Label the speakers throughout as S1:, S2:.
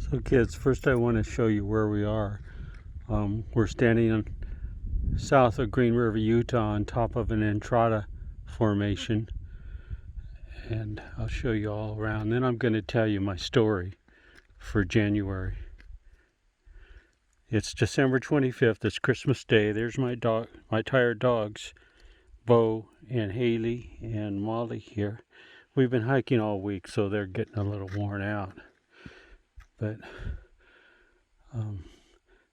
S1: So kids, first I want to show you where we are. We're standing on south of Green River, Utah, on top of an Entrada formation, and I'll show you all around. Then I'm going to tell you my story for January. It's December 25th. It's Christmas Day. There's my tired dogs, Bo and Haley and Molly here. We've been hiking all week, so they're getting a little worn out. But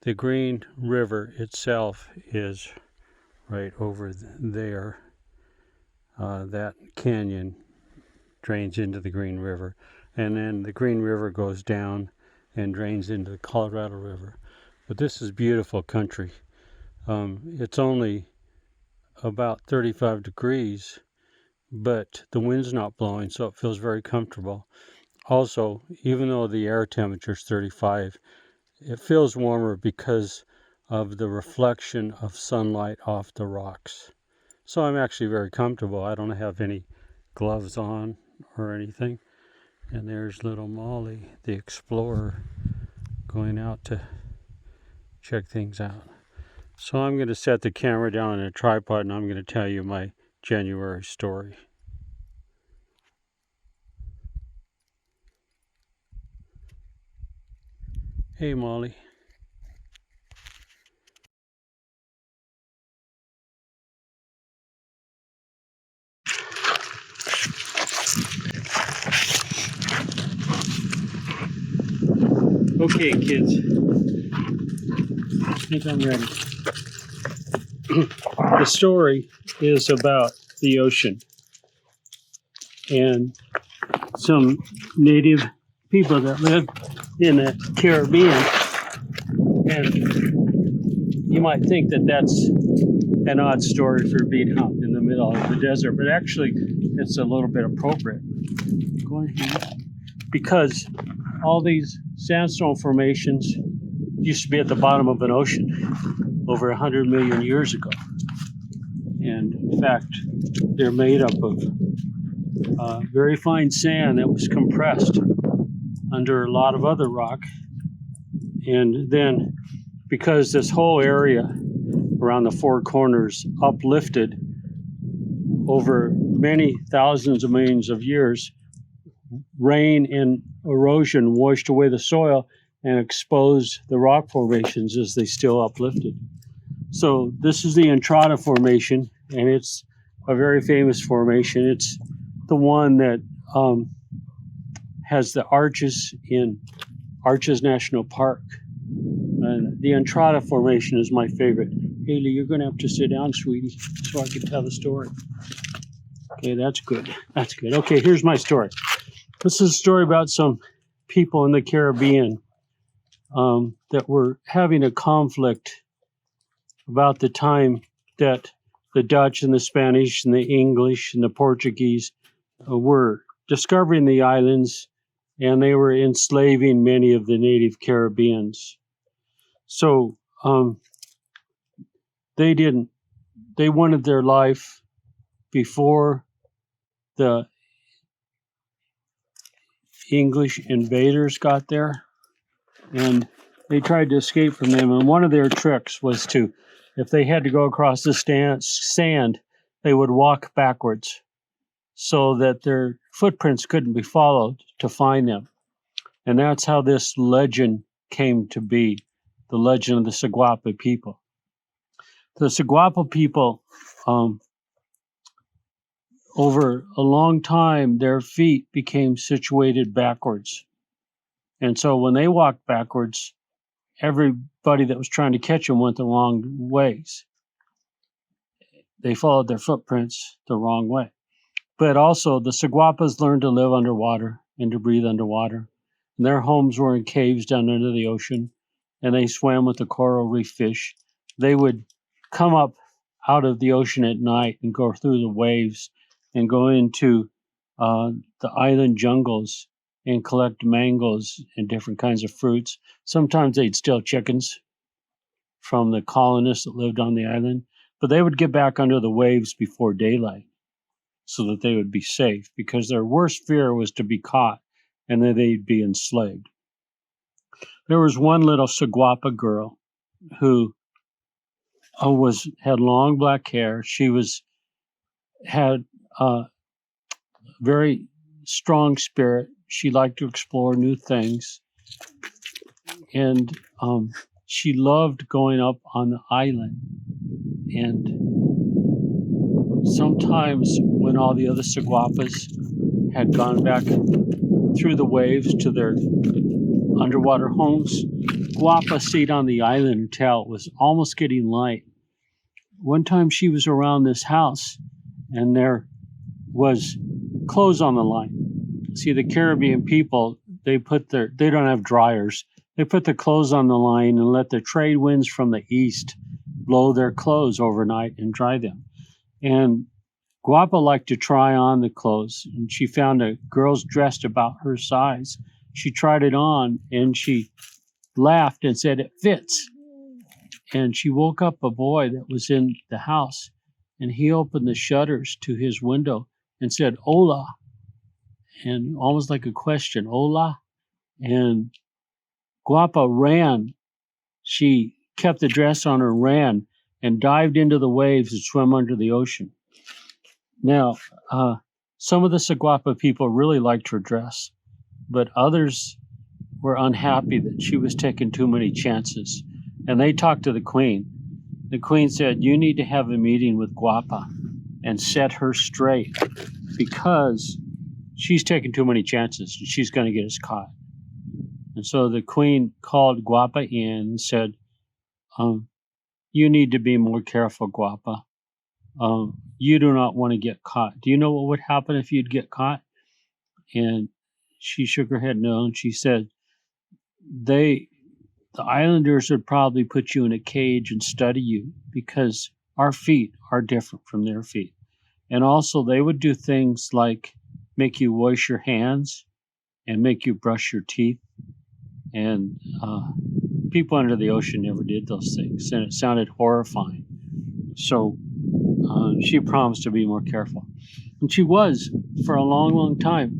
S1: the Green River itself is right over there. That canyon drains into the Green River, and then the Green River goes down and drains into the Colorado River. But this is beautiful country. It's only about 35 degrees, but the wind's not blowing, so it feels very comfortable. Also, even though the air temperature is 35, it feels warmer because of the reflection of sunlight off the rocks. So I'm actually very comfortable. I don't have any gloves on or anything. And there's little Molly, the explorer, going out to check things out. So I'm going to set the camera down on a tripod and I'm going to tell you my January story. Hey, Molly. Okay, kids. I think I'm ready. The story is about the ocean and some native people that live in the Caribbean. And you might think that that's an odd story for being out in the middle of the desert, but actually it's a little bit appropriate. Go ahead. Because all these sandstone formations used to be at the bottom of an ocean over 100 million years ago. And in fact, they're made up of very fine sand that was compressed under a lot of other rock. And then because this whole area around the four corners uplifted over many thousands of millions of years, rain and erosion washed away the soil and exposed the rock formations as they still uplifted. So this is the Entrada Formation, and it's a very famous formation. It's the one that has the arches in Arches National Park. And the Entrada Formation is my favorite. Haley, you're going to have to sit down, sweetie, so I can tell the story. Okay, that's good. That's good. Okay, here's my story. This is a story about some people in the Caribbean that were having a conflict about the time that the Dutch and the Spanish and the English and the Portuguese were discovering the islands, and they were enslaving many of the native Caribbeans. So they wanted their life before the English invaders got there, and they tried to escape from them. And one of their tricks was to, if they had to go across the sand, they would walk backwards so that their footprints couldn't be followed to find them. And that's how this legend came to be, the legend of the Saguapa people. The Saguapa people, over a long time, their feet became situated backwards. And so when they walked backwards, everybody that was trying to catch them went the wrong ways. They followed their footprints the wrong way. But also, the Saguapas learned to live underwater and to breathe underwater. And their homes were in caves down under the ocean, and they swam with the coral reef fish. They would come up out of the ocean at night and go through the waves and go into the island jungles and collect mangoes and different kinds of fruits. Sometimes they'd steal chickens from the colonists that lived on the island, but they would get back under the waves before daylight so that they would be safe, because their worst fear was to be caught and then they'd be enslaved. There was one little Saguapa girl who had long black hair. She had a very strong spirit. She liked to explore new things, and she loved going up on the island. And sometimes when all the other Saguapas had gone back through the waves to their underwater homes, Guapa stayed on the island until it was almost getting light. One time she was around this house and there was clothes on the line. See, the Caribbean people, they don't have dryers. They put their clothes on the line and let the trade winds from the east blow their clothes overnight and dry them. And Guapa liked to try on the clothes, and she found a girl's dressed about her size. She tried it on and she laughed and said, "It fits." And she woke up a boy that was in the house, and he opened the shutters to his window and said, "Hola," and almost like a question, "Hola." And Guapa ran. She kept the dress on her, ran, and dived into the waves and swam under the ocean. Now, some of the Saguapa people really liked her dress, but others were unhappy that she was taking too many chances. And they talked to the queen. The queen said, "You need to have a meeting with Guapa and set her straight, because she's taking too many chances and she's going to get us caught." And so the queen called Guapa in and said, "You need to be more careful, Guapa. You do not want to get caught. Do you know what would happen if you'd get caught?" And she shook her head no, and she said, the islanders would probably put you in a cage and study you, because our feet are different from their feet. And also they would do things like make you wash your hands and make you brush your teeth. And people under the ocean never did those things, and it sounded horrifying. So she promised to be more careful. And she was for a long, long time.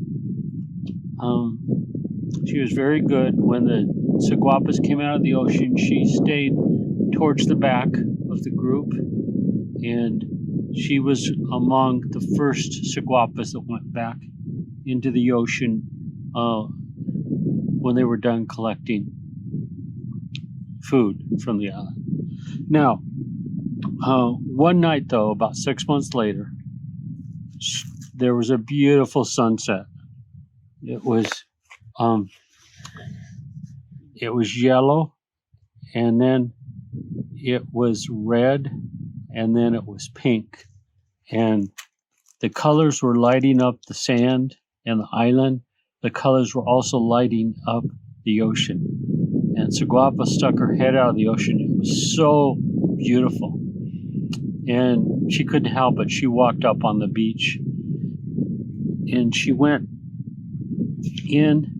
S1: She was very good. When the Saguapas came out of the ocean, she stayed towards the back of the group, and she was among the first Saguapas that went back into the ocean when they were done collecting food from the island. Now, one night, though, about 6 months later, there was a beautiful sunset. It was yellow, and then it was red, and then it was pink. And the colors were lighting up the sand and the island. The colors were also lighting up the ocean. And Saguapa stuck her head out of the ocean. It was so beautiful. And she couldn't help it. She walked up on the beach, and she went in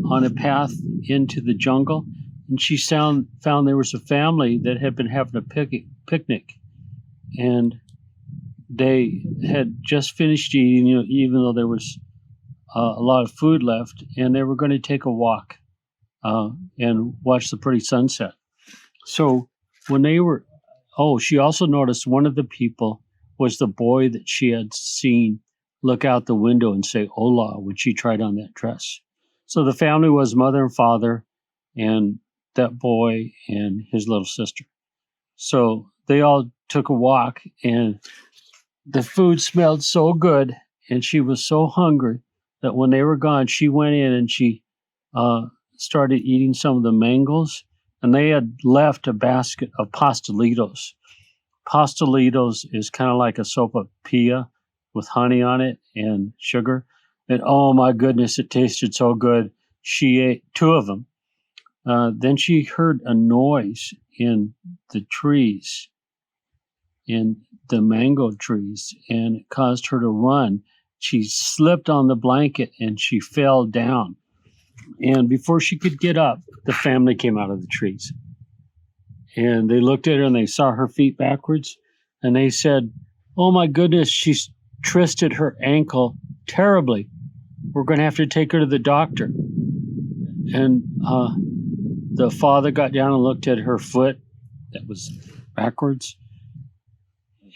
S1: on a path into the jungle, and she found there was a family that had been having a picnic, and they had just finished eating, even though there was a lot of food left, and they were going to take a walk and watch the pretty sunset. So when they were, she also noticed one of the people was the boy that she had seen look out the window and say "Hola" when she tried on that dress. So the family was mother and father and that boy and his little sister. So they all took a walk, and the food smelled so good, and she was so hungry that when they were gone, she went in and she started eating some of the mangoes, and they had left a basket of pastelitos. Pastelitos is kind of like a sopapilla with honey on it and sugar. And oh my goodness, it tasted so good. She ate 2 of them. Then she heard a noise in the trees, in the mango trees, and it caused her to run. She slipped on the blanket and she fell down. And before she could get up, the family came out of the trees. And they looked at her and they saw her feet backwards. And they said, "Oh my goodness, she's twisted her ankle terribly. We're going to have to take her to the doctor." And the father got down and looked at her foot that was backwards.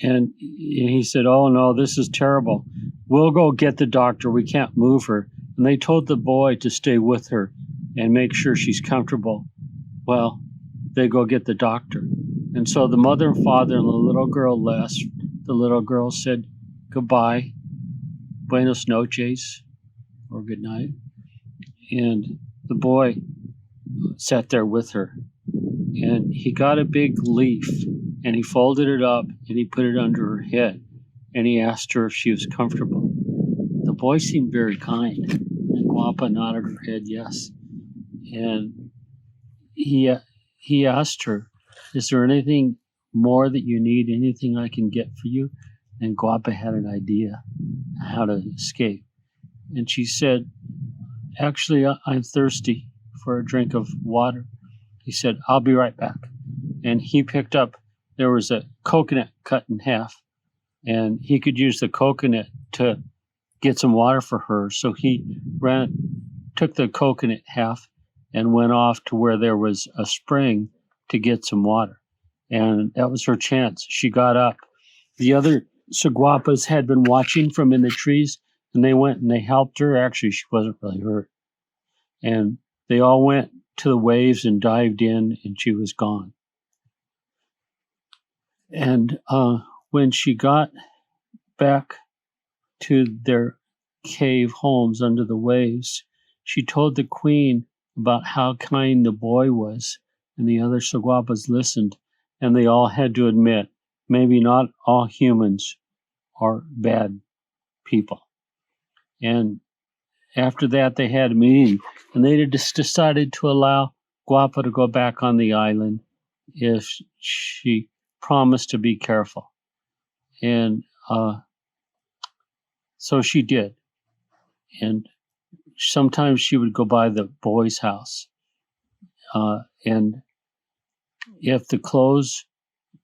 S1: And he said, "Oh, no, this is terrible. We'll go get the doctor. We can't move her." And they told the boy to stay with her and make sure she's comfortable. Well, they go get the doctor. And so the mother and father and the little girl left. The little girl said, "Goodbye, buenos noches," or good night. And the boy sat there with her. And he got a big leaf and he folded it up and he put it under her head. And he asked her if she was comfortable. The boy seemed very kind. And Guapa nodded her head yes. And he asked her, "Is there anything more that you need? Anything I can get for you?" And Guapa had an idea how to escape. And she said, "Actually, I'm thirsty for a drink of water." He said, "I'll be right back." And he picked up, there was a coconut cut in half, and he could use the coconut to get some water for her. So he took the coconut half and went off to where there was a spring to get some water. And that was her chance. She got up. The other saguapas had been watching from in the trees, and they went and they helped her. Actually, she wasn't really hurt. And they all went to the waves and dived in, and she was gone. And when she got back to their cave homes under the waves, she told the queen about how kind the boy was, and the other saguapas listened, and they all had to admit, maybe not all humans are bad people. And after that, they had a meeting, and they just decided to allow Guapa to go back on the island if she promised to be careful. And so she did. And sometimes she would go by the boy's house. And if the clothes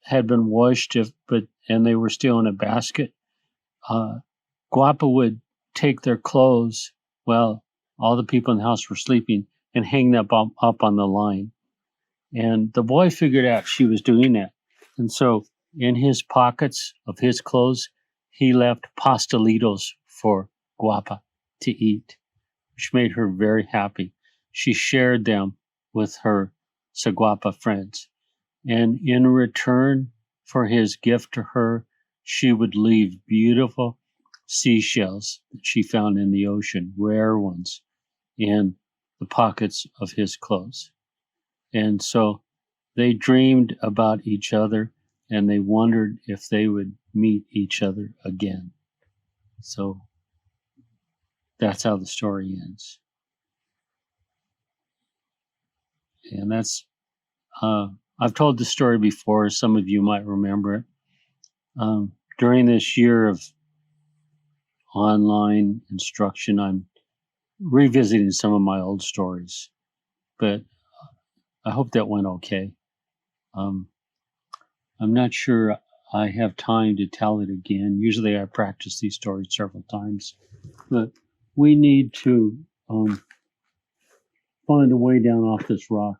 S1: had been washed, and they were still in a basket, Guapa would take their clothes while all the people in the house were sleeping and hang them up on the line. And the boy figured out she was doing that. And so in his pockets of his clothes, he left pastelitos for Guapa to eat, which made her very happy. She shared them with her saguapa friends. And in return for his gift to her, she would leave beautiful seashells that she found in the ocean, rare ones, in the pockets of his clothes. And so they dreamed about each other, and they wondered if they would meet each other again. So that's how the story ends. And that's, I've told the story before. Some of you might remember it. During this year of online instruction, I'm revisiting some of my old stories, but I hope that went okay. I'm not sure I have time to tell it again. Usually I practice these stories several times, but we need to find a way down off this rock.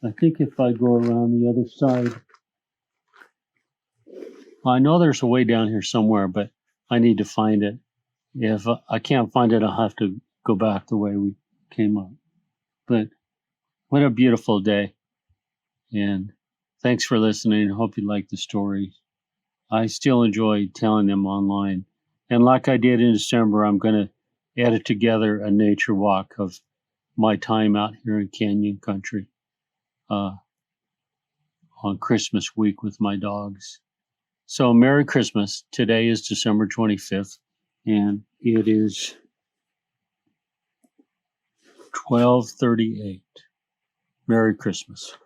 S1: I think if I go around the other side, I know there's a way down here somewhere, but I need to find it. If I can't find it, I'll have to go back the way we came up. But what a beautiful day. And thanks for listening. I hope you liked the story. I still enjoy telling them online. And like I did in December, I'm going to edit together a nature walk of my time out here in Canyon Country on Christmas week with my dogs. So Merry Christmas. Today is December 25th, and it is 12:38. Merry Christmas.